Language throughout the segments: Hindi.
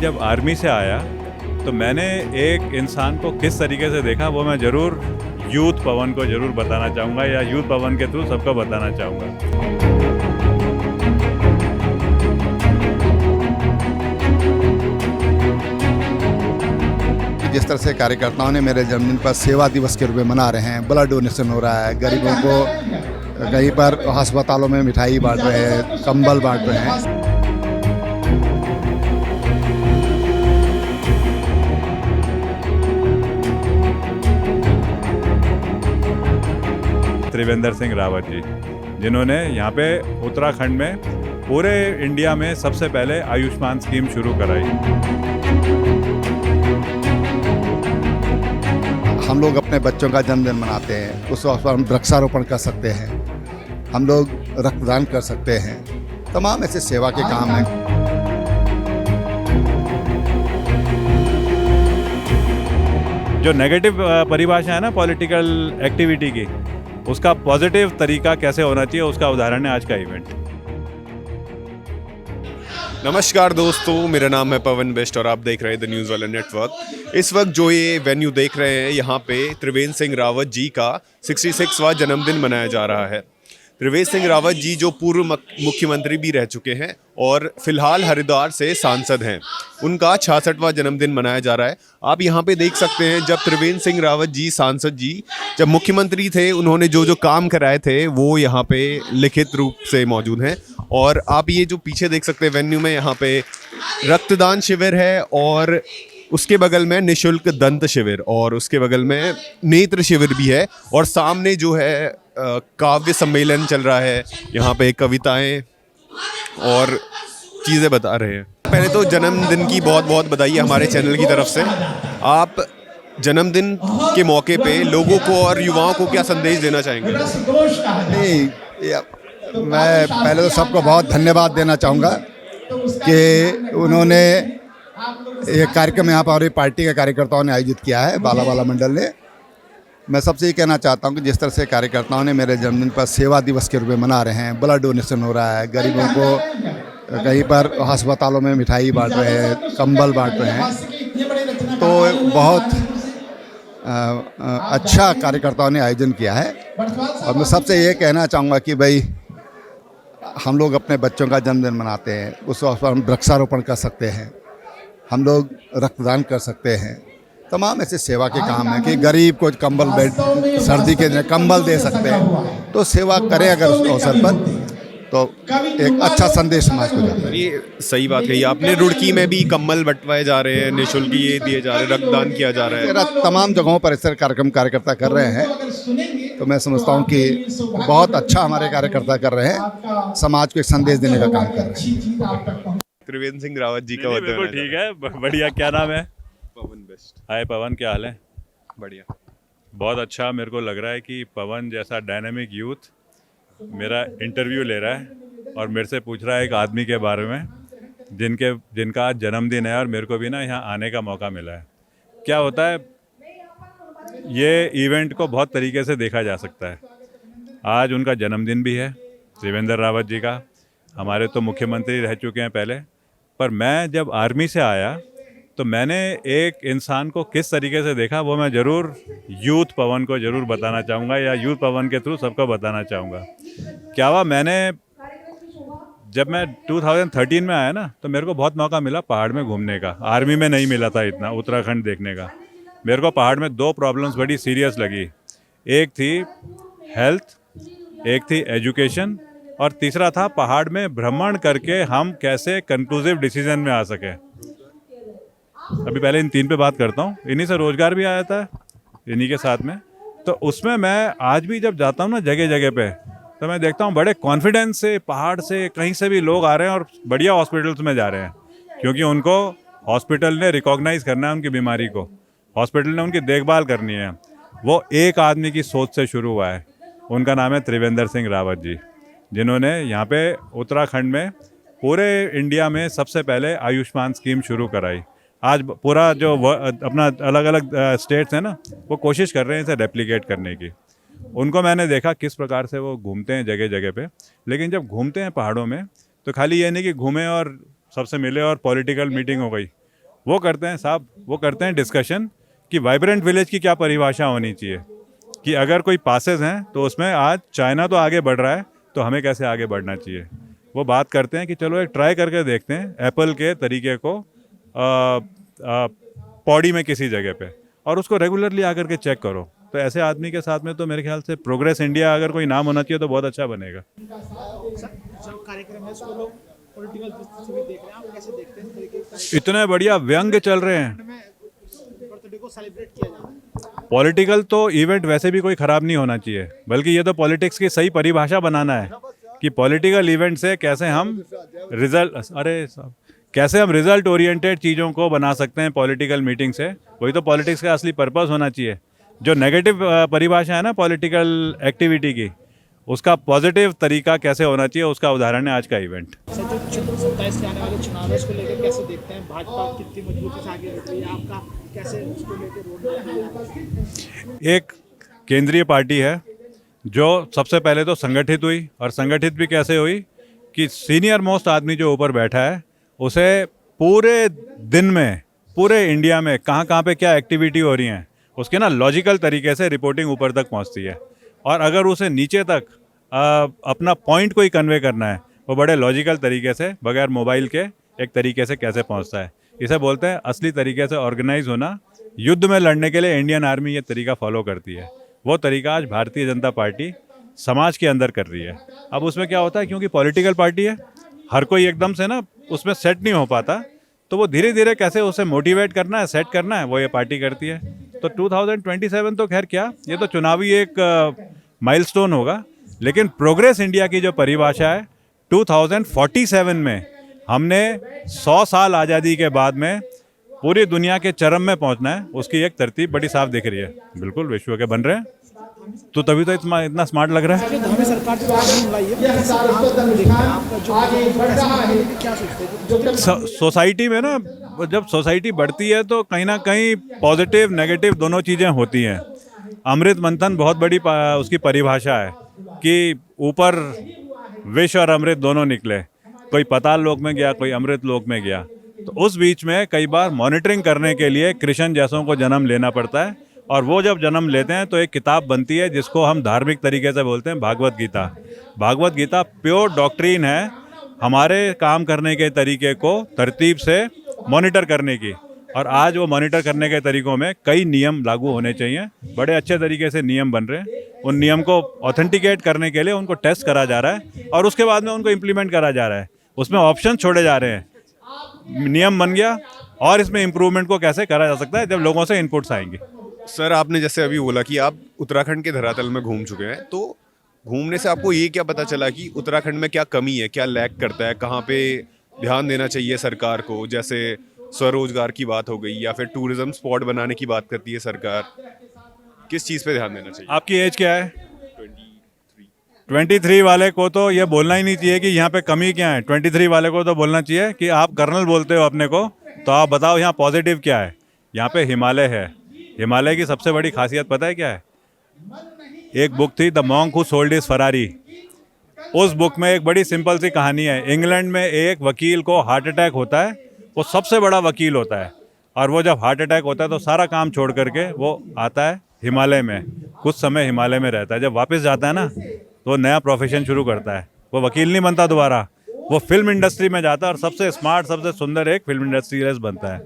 जब आर्मी से आया तो मैंने एक इंसान को किस तरीके से देखा वो मैं ज़रूर यूथ पवन को ज़रूर बताना चाहूँगा या यूथ पवन के थ्रू सबको बताना चाहूँगा। जिस तरह से कार्यकर्ताओं ने मेरे जन्मदिन पर सेवा दिवस के रूप में मना रहे हैं, ब्लड डोनेशन हो रहा है, गरीबों को कहीं पर अस्पतालों में मिठाई बांट रहे हैं, कंबल बांट रहे हैं। त्रिवेंद्र सिंह रावत जी, जिन्होंने यहाँ पे उत्तराखंड में पूरे इंडिया में सबसे पहले आयुष्मान स्कीम शुरू कराई। हम लोग अपने बच्चों का जन्मदिन मनाते हैं, उस वक्त हम वृक्षारोपण कर सकते हैं, हम लोग रक्तदान कर सकते हैं, तमाम ऐसे सेवा के काम हैं। जो नेगेटिव परिभाषा है ना पॉलिटिकल एक्टिविटी की, उसका पॉजिटिव तरीका कैसे होना चाहिए उसका उदाहरण है आज का इवेंट। नमस्कार दोस्तों, मेरा नाम है पवन बेस्ट और आप देख रहे हैं द न्यूज़ वाला नेटवर्क। इस वक्त जो ये वेन्यू देख रहे हैं, यहाँ पे त्रिवेंद्र सिंह रावत जी का 66वां जन्मदिन मनाया जा रहा है। त्रिवेंद्र सिंह रावत जी जो पूर्व मुख्यमंत्री भी रह चुके हैं और फिलहाल हरिद्वार से सांसद हैं, उनका 66वां जन्मदिन मनाया जा रहा है। आप यहाँ पे देख सकते हैं, जब त्रिवेंद्र सिंह रावत जी सांसद जी जब मुख्यमंत्री थे, उन्होंने जो जो काम कराए थे वो यहाँ पे लिखित रूप से मौजूद हैं। और आप ये जो पीछे देख सकते हैं वेन्यू में, यहाँ पे रक्तदान शिविर है और उसके बगल में निशुल्क दंत शिविर और उसके बगल में नेत्र शिविर भी है। और सामने जो है काव्य सम्मेलन चल रहा है, यहाँ पे कविताएं और चीज़ें बता रहे हैं। पहले तो जन्मदिन की बहुत बहुत बधाई हमारे चैनल की तरफ से। आप जन्मदिन के मौके पे लोगों को और युवाओं को क्या संदेश देना चाहेंगे? नहीं, मैं पहले तो सबको बहुत धन्यवाद देना चाहूँगा कि उन्होंने ये कार्यक्रम यहाँ पर हमारी पार्टी के कार्यकर्ताओं ने आयोजित किया है, बाला मंडल ने। मैं सबसे ये कहना चाहता हूँ कि जिस तरह से कार्यकर्ताओं ने मेरे जन्मदिन पर सेवा दिवस के रूप में मना रहे हैं, ब्लड डोनेशन हो रहा है, गरीबों को कहीं पर अस्पतालों में मिठाई बांट रहे हैं, कंबल बांट रहे हैं, तो बहुत अच्छा कार्यकर्ताओं ने आयोजन किया है। और मैं सबसे ये कहना चाहूँगा कि भाई हम लोग अपने बच्चों का जन्मदिन मनाते हैं, उस वक्त हम वृक्षारोपण कर सकते हैं, हम लोग रक्तदान कर सकते हैं, तमाम ऐसे सेवा के काम हैं कि गरीब को कंबल, बेड, सर्दी के दिन कंबल दे सकते हैं, तो सेवा करें अगर उस अवसर पर, तो एक अच्छा संदेश समाज को जाता है। ये सही बात कही आपने। रुड़की में भी कंबल बंटवाए जा रहे हैं, निःशुल्क ये दिए जा रहे हैं, रक्तदान किया जा रहा है। तमाम जगहों पर ऐसे कार्यक्रम कार्यकर्ता कर रहे हैं, तो मैं समझता हूँ कि बहुत अच्छा हमारे कार्यकर्ता कर रहे हैं, समाज को एक संदेश देने का काम कर रहे हैं। त्रिवेंद्र सिंह रावत जी का बिल्कुल ठीक है, बढ़िया। क्या नाम है? पवन बेस्ट। हाय पवन, क्या हाल है? बढ़िया, बहुत अच्छा। मेरे को लग रहा है कि पवन जैसा डायनामिक यूथ मेरा इंटरव्यू ले रहा है और मेरे से पूछ रहा है एक आदमी के बारे में जिनका आज जन्मदिन है और मेरे को भी ना यहाँ आने का मौका मिला है। क्या होता है, ये इवेंट को बहुत तरीके से देखा जा सकता है। आज उनका जन्मदिन भी है, त्रिवेंद्र रावत जी का। हमारे तो मुख्यमंत्री रह चुके हैं पहले, पर मैं जब आर्मी से आया तो मैंने एक इंसान को किस तरीके से देखा वो मैं ज़रूर यूथ पवन को ज़रूर बताना चाहूँगा या यूथ पवन के थ्रू सबको बताना चाहूँगा। क्या हुआ, जब मैं 2013 में आया ना, तो मेरे को बहुत मौका मिला पहाड़ में घूमने का। आर्मी में नहीं मिला था इतना उत्तराखंड देखने का। मेरे को पहाड़ में दो प्रॉब्लम्स बड़ी सीरियस लगी। एक थी हेल्थ, एक थी एजुकेशन, और तीसरा था पहाड़ में भ्रमण करके हम कैसे कंक्लूसिव डिसीजन में आ सके। अभी पहले इन तीन पे बात करता हूँ। इन्हीं से रोजगार भी आ जाता है, इन्हीं के साथ में। तो उसमें मैं आज भी जब जाता हूँ ना जगह जगह पे, तो मैं देखता हूँ बड़े कॉन्फिडेंस से पहाड़ से कहीं से भी लोग आ रहे हैं और बढ़िया हॉस्पिटल्स में जा रहे हैं, क्योंकि उनको हॉस्पिटल ने रिकॉग्नाइज़ करना है उनकी बीमारी को, हॉस्पिटल ने उनकी देखभाल करनी है। वो एक आदमी की सोच से शुरू हुआ है, उनका नाम है त्रिवेंद्र सिंह रावत जी, जिन्होंने यहाँ पे उत्तराखंड में पूरे इंडिया में सबसे पहले आयुष्मान स्कीम शुरू कराई। आज पूरा जो अपना अलग अलग स्टेट्स हैं ना, वो कोशिश कर रहे हैं इसे रेप्लिकेट करने की। उनको मैंने देखा किस प्रकार से वो घूमते हैं जगह जगह पे, लेकिन जब घूमते हैं पहाड़ों में तो खाली ये नहीं कि घूमे और सबसे मिले और पॉलिटिकल मीटिंग हो गई। वो करते हैं साहब, वो करते हैं डिस्कशन कि वाइब्रेंट विलेज की क्या परिभाषा होनी चाहिए, कि अगर कोई पासेस हैं तो उसमें आज चाइना तो आगे बढ़ रहा है तो हमें कैसे आगे बढ़ना चाहिए। वो बात करते हैं कि चलो एक ट्राई करके देखते हैं एप्पल के तरीके को पौड़ी में किसी जगह पे, और उसको रेगुलरली आकर के चेक करो। तो ऐसे आदमी के साथ में तो मेरे ख्याल से प्रोग्रेस इंडिया अगर कोई नाम होना चाहिए तो बहुत अच्छा बनेगा। जो कार्यक्रम है उसको लोग पॉलिटिकल दृष्टि से भी देख रहे हैं, आप कैसे देखते हैं इस तरीके के कार्यक्रम इतने बढ़िया व्यंग्य चल रहे हैं। में बर्थडे को सेलिब्रेट किया जा रहा है? पॉलिटिकल तो इवेंट वैसे भी कोई ख़राब नहीं होना चाहिए, बल्कि ये तो पॉलिटिक्स की सही परिभाषा बनाना है कि पॉलिटिकल इवेंट से कैसे हम रिजल्ट ओरिएंटेड चीज़ों को बना सकते हैं पॉलिटिकल मीटिंग से। वही तो पॉलिटिक्स का असली पर्पस होना चाहिए। जो नेगेटिव परिभाषा है ना पॉलिटिकल एक्टिविटी की, उसका पॉजिटिव तरीका कैसे होना चाहिए, उसका उदाहरण है आज का इवेंट। सर, जो 27 से आने वाले चुनाव है उसको लेकर कैसे देखते हैं? भाजपा कितनी मजबूती से आगे बढ़ रही है, आपका कैसे उसको लेकर रोड मैप है? एक केंद्रीय पार्टी है जो सबसे पहले तो संगठित हुई, और संगठित भी कैसे हुई कि सीनियर मोस्ट आदमी जो ऊपर बैठा है उसे पूरे दिन में पूरे इंडिया में कहाँ कहाँ पे क्या एक्टिविटी हो रही हैं उसके ना लॉजिकल तरीके से रिपोर्टिंग ऊपर तक पहुँचती है। और अगर उसे नीचे तक अपना पॉइंट कोई कन्वे करना है वो बड़े लॉजिकल तरीके से बगैर मोबाइल के एक तरीके से कैसे पहुँचता है। इसे बोलते हैं असली तरीके से ऑर्गेनाइज होना। युद्ध में लड़ने के लिए इंडियन आर्मी ये तरीका फॉलो करती है। वो तरीका आज भारतीय जनता पार्टी समाज के अंदर कर रही है। अब उसमें क्या होता है, क्योंकि पॉलिटिकल पार्टी है, हर कोई एकदम से ना उसमें सेट नहीं हो पाता, तो वो धीरे धीरे कैसे उसे मोटिवेट करना है, सेट करना है, वो ये पार्टी करती है। तो 2027 तो खैर क्या, ये तो चुनावी एक माइलस्टोन होगा, लेकिन प्रोग्रेस इंडिया की जो परिभाषा है 2047 में हमने 100 साल आज़ादी के बाद में पूरी दुनिया के चरम में पहुंचना है, उसकी एक तरतीब बड़ी साफ दिख रही है। बिल्कुल विश्व के बन रहे हैं, तो तभी तो इतना स्मार्ट लग रहा है। हमें सरकार जो कानून लाई है, कैसे आपको देखना है? आपका जो कैसे क्या सोचते हैं? सोसाइटी में ना, जब सोसाइटी बढ़ती है तो कहीं ना कहीं पॉजिटिव नेगेटिव दोनों चीज़ें होती हैं। अमृत मंथन बहुत बड़ी उसकी परिभाषा है कि ऊपर विष और अमृत दोनों निकले, कोई पाताल लोक में गया, कोई अमृत लोक में गया। तो उस बीच में कई बार मॉनिटरिंग करने के लिए कृष्ण जैसों को जन्म लेना पड़ता है, और वो जब जन्म लेते हैं तो एक किताब बनती है जिसको हम धार्मिक तरीके से बोलते हैं भागवत गीता। भागवत गीता प्योर डॉक्ट्रिन है हमारे काम करने के तरीके को तरतीब से मॉनिटर करने की। और आज वो मॉनिटर करने के तरीकों में कई नियम लागू होने चाहिए। बड़े अच्छे तरीके से नियम बन रहे हैं। उन नियम को ऑथेंटिकेट करने के लिए उनको टेस्ट करा जा रहा है और उसके बाद में उनको इम्प्लीमेंट करा जा रहा है। उसमें ऑप्शन छोड़े जा रहे हैं। नियम बन गया और इसमें इम्प्रूवमेंट को कैसे करा जा सकता है जब लोगों से इनपुट्स आएंगे। सर, आपने जैसे अभी बोला कि आप उत्तराखंड के धरातल में घूम चुके हैं, तो घूमने से आपको ये क्या पता चला कि उत्तराखंड में क्या कमी है, क्या लैक करता है, कहाँ पे ध्यान देना चाहिए सरकार को? जैसे स्वरोजगार की बात हो गई या फिर टूरिज्म स्पॉट बनाने की बात करती है सरकार, किस चीज़ पे ध्यान देना चाहिए? आपकी एज क्या है? 23 वाले को तो ये बोलना ही नहीं चाहिए कि यहाँ पे कमी क्या है। 23 वाले को तो बोलना चाहिए कि आप कर्नल बोलते हो अपने को, तो आप बताओ यहाँ पॉजिटिव क्या है। यहाँ पे हिमालय है। हिमालय की सबसे बड़ी खासियत पता है क्या है? एक बुक थी the monk who sold his Ferrari. उस बुक में एक बड़ी सिंपल सी कहानी है। इंग्लैंड में एक वकील को हार्ट अटैक होता है, वो सबसे बड़ा वकील होता है, और वो जब हार्ट अटैक होता है तो सारा काम छोड़ करके वो आता है हिमालय में, कुछ समय हिमालय में रहता है। जब वापस जाता है ना तो वो नया प्रोफेशन शुरू करता है। वो वकील नहीं बनता दोबारा, वो फिल्म इंडस्ट्री में जाता है और सबसे स्मार्ट सबसे सुंदर एक फिल्म इंडस्ट्रियलिस्ट बनता है।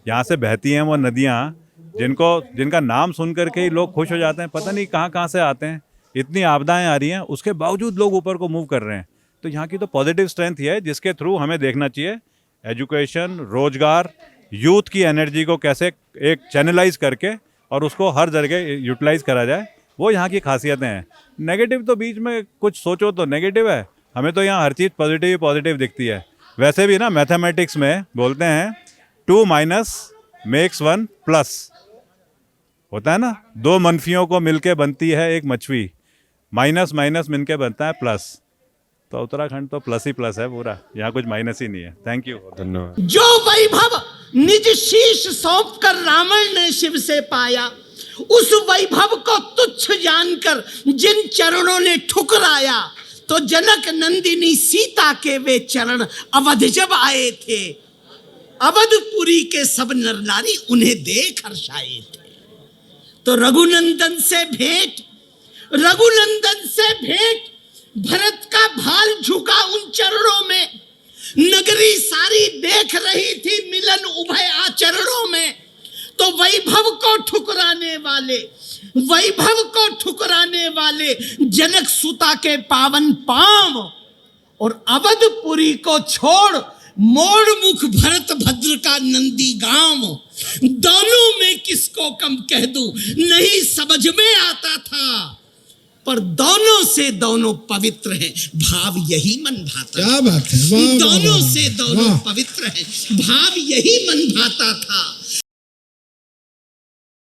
यहाँ से बहती हैं वो नदियाँ जिनका नाम सुन करके ही लोग खुश हो जाते हैं। पता नहीं कहाँ कहाँ से आते हैं, इतनी आपदाएं आ रही हैं, उसके बावजूद लोग ऊपर को मूव कर रहे हैं। तो यहाँ की तो पॉजिटिव स्ट्रेंथ ही है जिसके थ्रू हमें देखना चाहिए एजुकेशन, रोजगार, यूथ की एनर्जी को कैसे एक चैनलाइज करके और उसको हर जगह यूटिलाइज करा जाए। वो यहाँ की खासियतें हैं। नेगेटिव तो बीच में कुछ सोचो तो नेगेटिव है, हमें तो यहाँ हर चीज़ पॉजिटिव ही पॉजिटिव दिखती है। वैसे भी ना मैथमेटिक्स में बोलते हैं 2 माइनस मेक्स 1 प्लस होता है ना। 2 मनफियों को मिलके बनती है एक मछली, माइनस माइनस मिलके बनता है प्लस। तो उत्तराखंड तो प्लस ही प्लस है पूरा, यहाँ कुछ माइनस ही नहीं है। थैंक यू, धन्यवाद। जो वैभव निज शीश सौंप कर रावण ने शिव से पाया, उस वैभव को तुच्छ जानकर जिन चरणों ने ठुकराया, तो जनक नंदिनी सीता के वे चरण अवध जब आए थे, अवधपुरी के सब नर नारी उन्हें देख हर्षाए थे। तो रघुनंदन से भेंट भरत का भाल झुका उन चरणों में। नगरी सारी देख रही थी मिलन उभय आचरणों में। तो वैभव को ठुकराने वाले जनक सुता के पावन पांव और अवधपुरी को छोड़ मोड़ मुख भरत भद्र का नंदी गांव। दोनों में किसको कम कह दूं नहीं समझ में आता था, पर दोनों से दोनों पवित्र हैं, भाव यही मन भाता। क्या बात है, वाह, वाह, दोनों वाह, से दोनों वाह। पवित्र हैं, भाव यही मन भाता था।